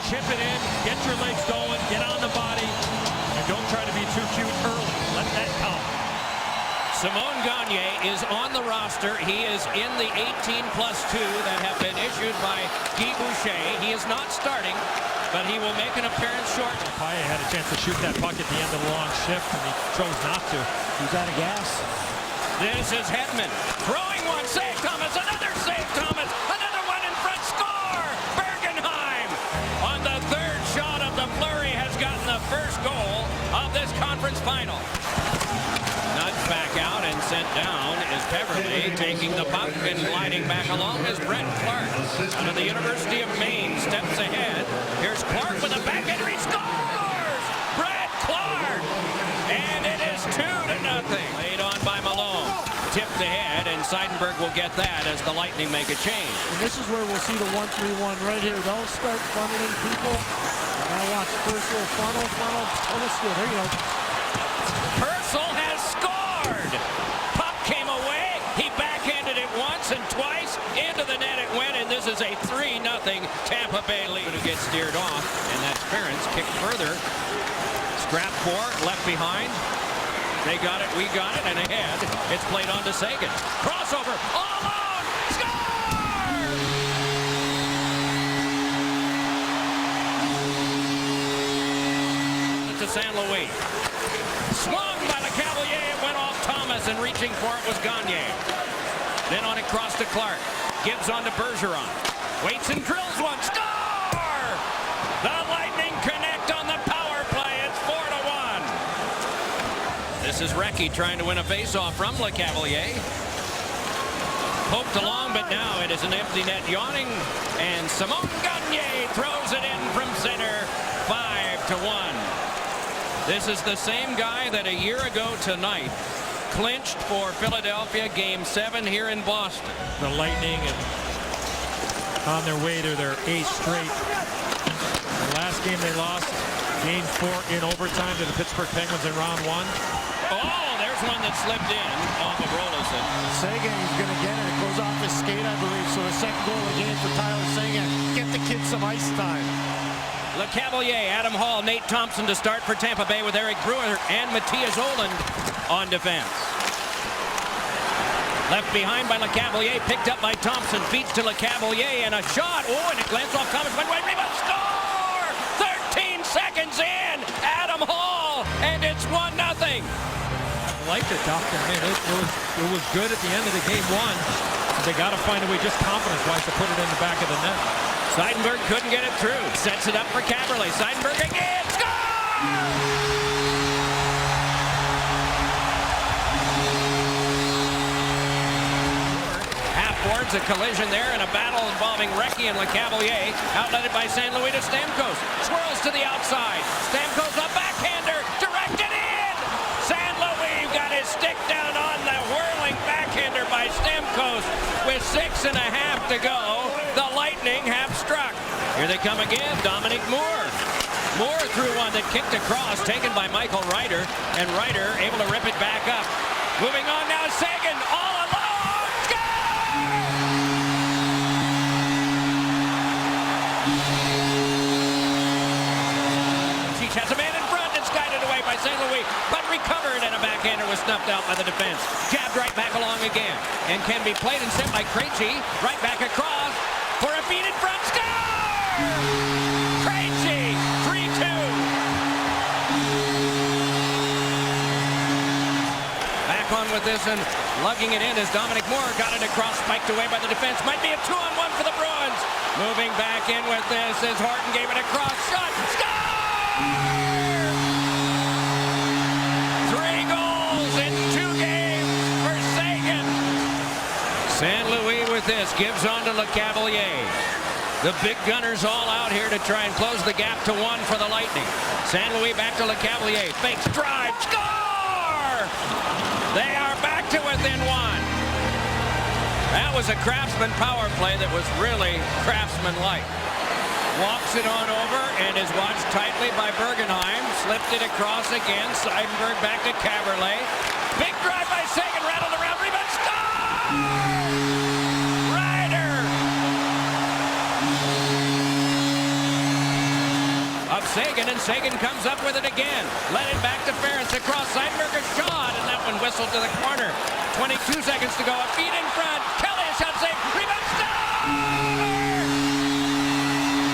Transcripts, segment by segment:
chip it in, get your legs going, get on the body, and don't try to be too cute early. Let that come. Simon Gagne is on the roster. He is in the 18+2 that have been issued by Guy Boucher. He is not starting, but he will make an appearance shortly. Paille had a chance to shoot that puck at the end of the long shift, and he chose not to. He's out of gas. This is Hedman throwing one. Save Thomas. Another save Thomas. Another one in front. Score! Bergenheim on the third shot of the flurry has gotten the first goal of this conference final. Nudged back out and sent down is Peverley, taking the puck and gliding back along is Brett Clark. Out of the University of Maine, steps ahead. Here's Clark with a backhander. He scores! Brett Clark! And it is 2-0. Laid on by Malone. Tipped ahead, and Seidenberg will get that as the Lightning make a change. And this is where we'll see the 1-3-1 right here. They'll start funneling people. Now watch Purcell funnel. Oh, let's do it. There you go. Purcell has scored. Puck came away. He backhanded it once and twice. Into the net it went, and this is a 3-0 Tampa Bay lead. Who gets steered off, and that's Ferentz. Kicked further. Scrap for, left behind. They got it, we got it, and ahead. It's played on to Sagan. Crossover, all alone. Score! To San Luis. Swung by LeCavalier, it went off Thomas, and reaching for it was Gagne. Then on it crossed to Clark. Gibbs on to Bergeron. Waits and drills one. Score! The Lightning connect on the power play. It's 4-1. This is Recchi trying to win a faceoff from LeCavalier. Poked along, but now it is an empty net yawning, and Simon Gagne throws it in from center. 5-1. This is the same guy that a year ago tonight clinched for Philadelphia Game 7 here in Boston. The Lightning and on their way to their 8th straight. The last game they lost, Game 4 in overtime to the Pittsburgh Penguins in round 1. Oh, there's one that slipped in off of Rolison. Sagan is going to get it. It goes off his skate, I believe. So the second goal of the game for Tyler Sagan. Get the kid some ice time. LeCavalier, Adam Hall, Nate Thompson to start for Tampa Bay with Eric Brewer and Matthias Oland on defense. Left behind by LeCavalier, picked up by Thompson, feeds to LeCavalier, and a shot. Oh, and it glanced off Thomas. One way rebound, score! 13 seconds in, Adam Hall, and it's 1-0. I liked it, Doctor. Man, it was good at the end of the game 1. They got to find a way, just confidence-wise, to put it in the back of the net. Seidenberg couldn't get it through. Sets it up for Caberlet. Seidenberg again. Score! Half-boards, a collision there, and a battle involving Recchi and LeCavalier. Outletted by San Luis to Stamkos. Swirls to the outside. Stamkos, a backhander. Directed in! San Luis got his stick down on the whirling backhander by Stamkos. With 6.5 to go, the Lightning have struck. Here they come again, Dominic Moore. Moore threw one that kicked across, taken by Michael Ryder, and Ryder able to rip it back up. Moving on now, Sagan, all alone! Cheech has a man in front, it's guided away by St. Louis, but recovered, and a backhander was snuffed out by the defense. Jabbed right back along again, and can be played and sent by Krejci, right back across for a feed in front. Score! Krejci, 3-2. Back on with this and lugging it in as Dominic Moore got it across, spiked away by the defense. Might be a 2-on-1 for the Bruins. Moving back in with this as Horton gave it across. Shot. Score! 3 goals in 2 games for Sagan. San Luis with this, gives on to LeCavalier. The big gunners all out here to try and close the gap to 1 for the Lightning. San Luis back to LeCavalier, fakes, drive, score! They are back to within 1. That was a Craftsman power play that was really Craftsman-like. Walks it on over and is watched tightly by Bergenheim. Slipped it across again. Seidenberg back to Caberlet. Big drive by Sagan, rattled around, rebound, score! Ryder! of Seguin, and Seguin comes up with it again. Let it back to Ferris across Seidenberger's shot, and that one whistled to the corner. 22 seconds to go. A feet in front. Kelly, a shot save. Rebound, star!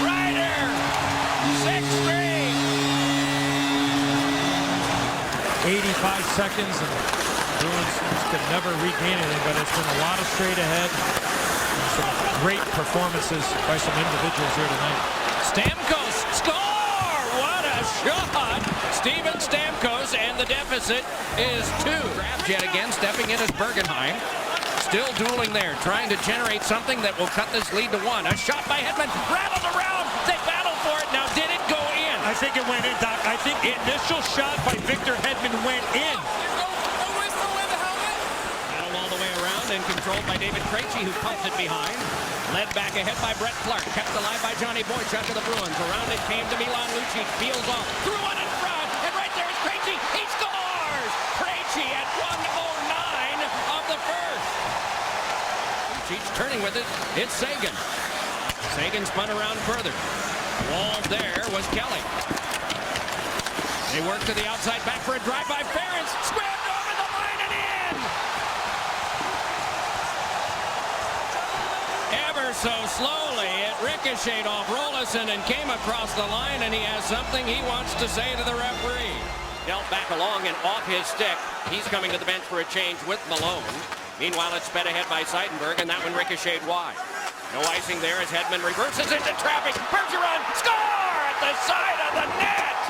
Ryder! 6-3. 85 seconds, and Bruins could never regain anything, but it's been a lot of straight ahead. And some great performances by some individuals here tonight. Stamkos score! What a shot! Steven Stamkos, and the deficit is 2. Grabs yet again, stepping in as Bergenheim. Still dueling there, trying to generate something that will cut this lead to 1. A shot by Hedman, rattled around. They battle for it. Now, did it go in? I think it went in, Doc. I think the initial shot by Victor Hedman went in. Battled all the way around and controlled by David Krejci, who pumped it behind. Led back ahead by Brett Clark. Kept alive by Johnny Boychuk of the Bruins. Around it came to Milan Lucic. Peels off. Threw one in front. And right there is Krejci. He scores! Krejci at 1:09 of the first. Lucic turning with it. It's Seguin. Seguin spun around further. Walled there was Kelly. They work to the outside back for a drive by Ferris. Squared over the line and in! Ever so slowly, it ricocheted off Rolison and came across the line, and he has something he wants to say to the referee. Dealt back along and off his stick. He's coming to the bench for a change with Malone. Meanwhile, it's sped ahead by Seidenberg, and that one ricocheted wide. No icing there as Hedman reverses into traffic. Bergeron, score at the side of the net!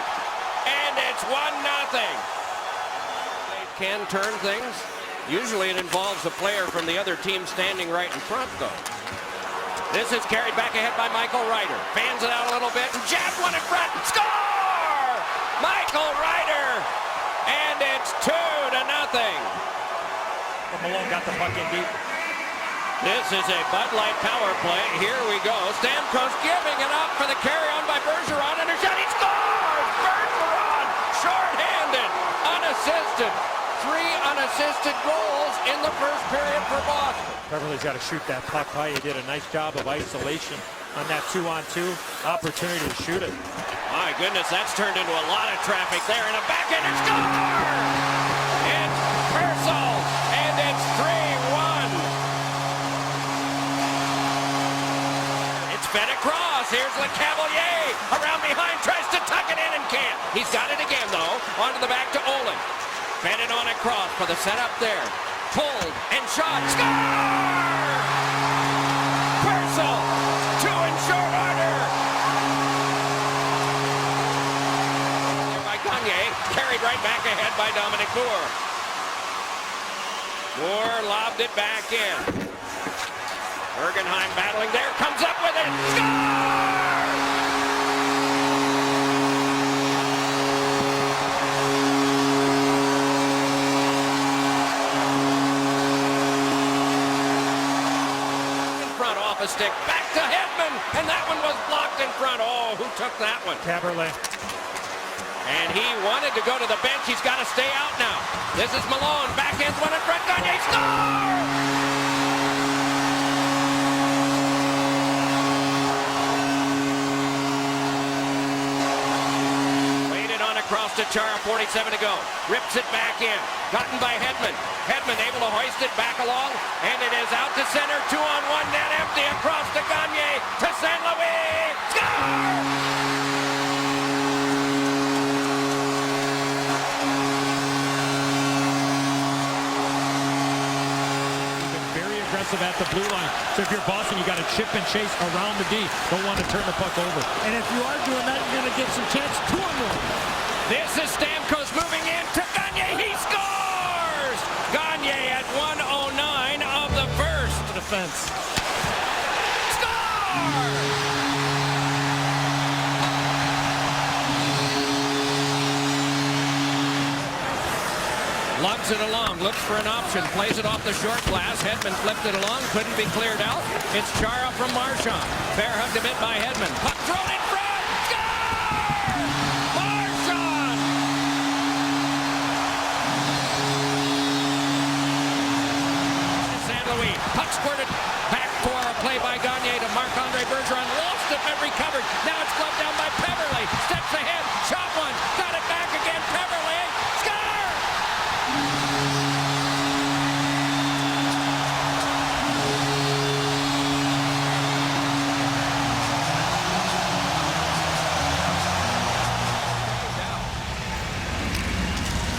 And it's 1-0. They can turn things. Usually it involves a player from the other team standing right in front, though. This is carried back ahead by Michael Ryder. Fans it out a little bit and jabs one in front. Score! Michael Ryder! And it's 2-0. Malone got the puck in deep. This is a Bud Light power play. Here we go. Stamkos giving it up for the carry-on by Bergeron, and a shot. He scores! Bergeron, short-handed, unassisted. 3 unassisted goals in the first period for Boston. Beverly's got to shoot that puck high. He did a nice job of isolation on that 2-on-2 opportunity to shoot it. My goodness, that's turned into a lot of traffic there, and a backhander score! It's Purcell, and it's 3-1. It's fed across. Here's LeCavalier around behind, tries to tuck it in and can't. He's got it again, though. Onto the back to Olin. Fed it on across for the setup there. Pulled and shot. Score! Purcell, 2 in short order. There by Gagne, carried right back ahead by Dominic Moore. Moore lobbed it back in. Bergenheim battling there, comes up with it. Score! A stick back to Hedman, and that one was blocked in front. Oh, who took that one? Taberle. And he wanted to go to the bench. He's got to stay out now. This is Malone. Backhands one in front. Gagne score! Waited on across to Chara. 47 to go. Rips it back in. Gotten by Hedman. Hedman able to hoist it back along, and it is out to center. 2-on-1 net empty across to Gagne to St. Louis. Score! Very aggressive at the blue line. So if you're Boston, you got to chip and chase around the D. Don't want to turn the puck over. And if you are doing that, you're going to get some chance. 2-on-1. This is Stamkos moving in to Gagne. He scores! Gagne at 1:09 of the first. Defense. Score! Lugs it along, looks for an option, plays it off the short glass. Hedman flipped it along, couldn't be cleared out. It's Chara from Marchand. Fair hugged a bit by Hedman. Puck thrown in front. Puck squirted back for a play by Gagne to Marc-Andre Bergeron. Lost it but recovered. Now it's gloved down by Peverley. Steps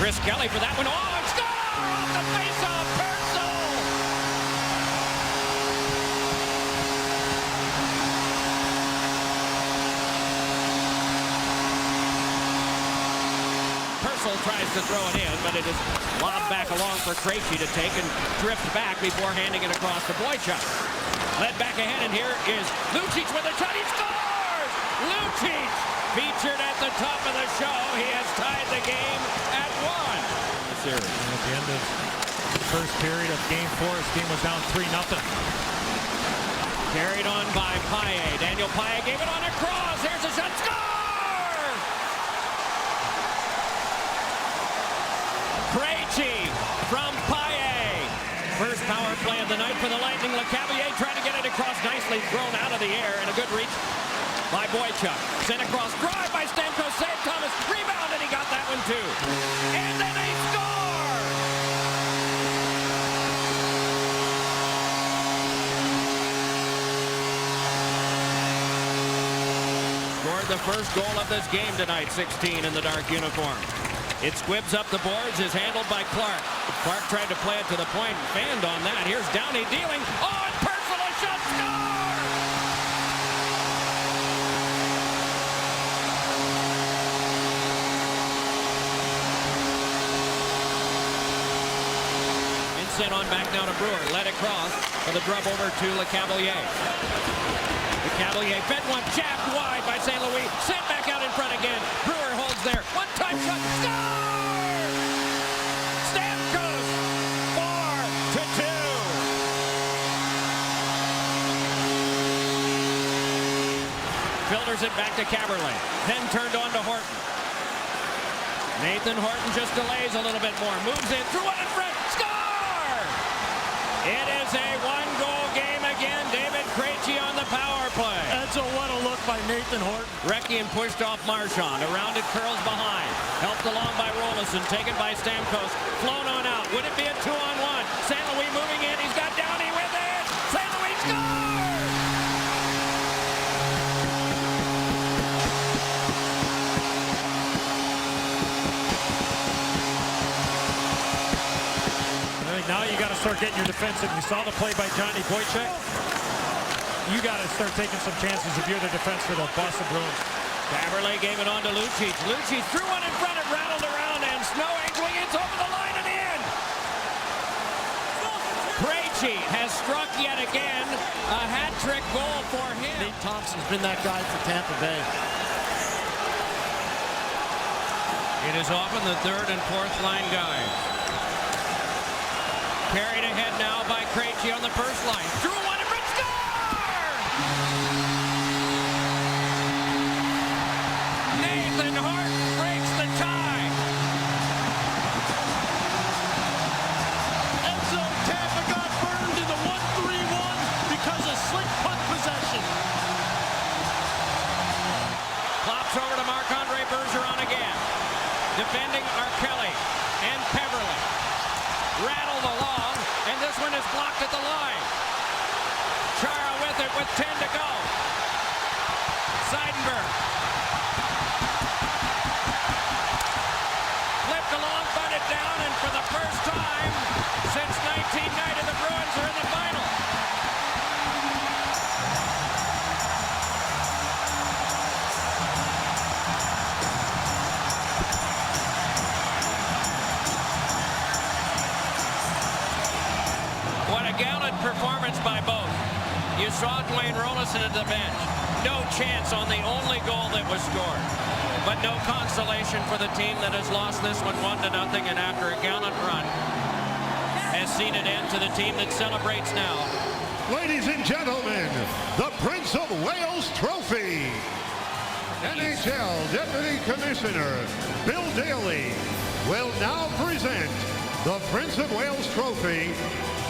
Chris Kelly for that one. Oh, and score! Off the face-off, Purcell! Purcell tries to throw it in, but it is lobbed back along for Krejci to take and drift back before handing it across to Boychuk. Led back ahead, and here is Lucic with a shot. He scores! Lucic, featured at the top of the show. He has tied the game at 1. And at the end of the first period of Game 4, his team was down 3-0. Carried on by Paille. Daniel Paille gave it on a cross. Here's a shot. Score! Krejci from Paille. First power play of the night for the Lightning. LeCavalier trying to get it across, nicely thrown out of the air, and a good reach by Boychuk. Sent across, drive by Stamkos, saved Thomas, rebound, and he got that one too. And then they score! Scored the first goal of this game tonight, 16 in the dark uniform. It squibs up the boards, is handled by Clark. Clark tried to play it to the point, fanned on that. Here's Downey dealing. Oh, and Purcell, a shot, score! Sent on back now to Brewer. Let it cross for the drub over to LeCavalier. LeCavalier fed one, jabbed wide by St. Louis. Sent back out in front again. Brewer holds there. One-time shot. Score! Stamkos 4-2. Filters it back to Caberlet. Then turned on to Horton. Nathan Horton just delays a little bit more. Moves in, threw one in front. Score! It is a one-goal game again. David Krejci on the power play. That's a what a look by Nathan Horton. Reckian pushed off Marchand. Around it, curls behind. Helped along by Rolison. Taken by Stamkos. Flown on out. Would it be a 2-on-1? St. Louis moving in. He's got Downey with it. St. Louis scores! Now you got to start getting your defensive. You saw the play by Johnny Boychuk. You got to start taking some chances if you're the defense for the Boston Bruins. Caberlet gave it on to Lucic. Lucic threw one in front. It rattled around, and Snow angling. It's over the line and in. Krejci has struck yet again. A hat-trick goal for him. Nate Thompson's been that guy for Tampa Bay. It is often the third and fourth line guys. Carried ahead now by Krejci on the first line. Drew one and Fritz score! Nathan Hart breaks the tie. And so Tampa got burned in the 1-3-1 because of slick puck possession. Flops over to Marc-Andre Bergeron again. Defending Kelly and Peverley. Rattled along, and this one is blocked at the line. Chara with it with 10 to go. Seidenberg. Flipped along, butted down, and for the first time since 1990, the Bruins are in the final. What a gallant performance by both. You saw Dwayne Rolison at the bench. No chance on the only goal that was scored. But no consolation for the team that has lost this one 1-0, and after a gallant run has seen it end to the team that celebrates now. Ladies and gentlemen, the Prince of Wales Trophy. NHL Deputy Commissioner Bill Daly will now present the Prince of Wales Trophy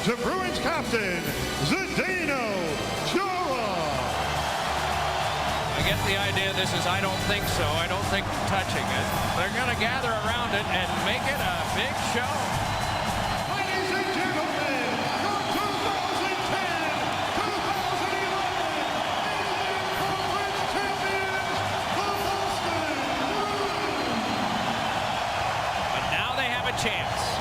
to Bruins captain Zdeno Chara. I get the idea this is I don't think so. I don't think touching it. They're going to gather around it and make it a big show. Ladies and gentlemen, the 2010-2011 Conference champions, the Boston Bruins. But now they chance.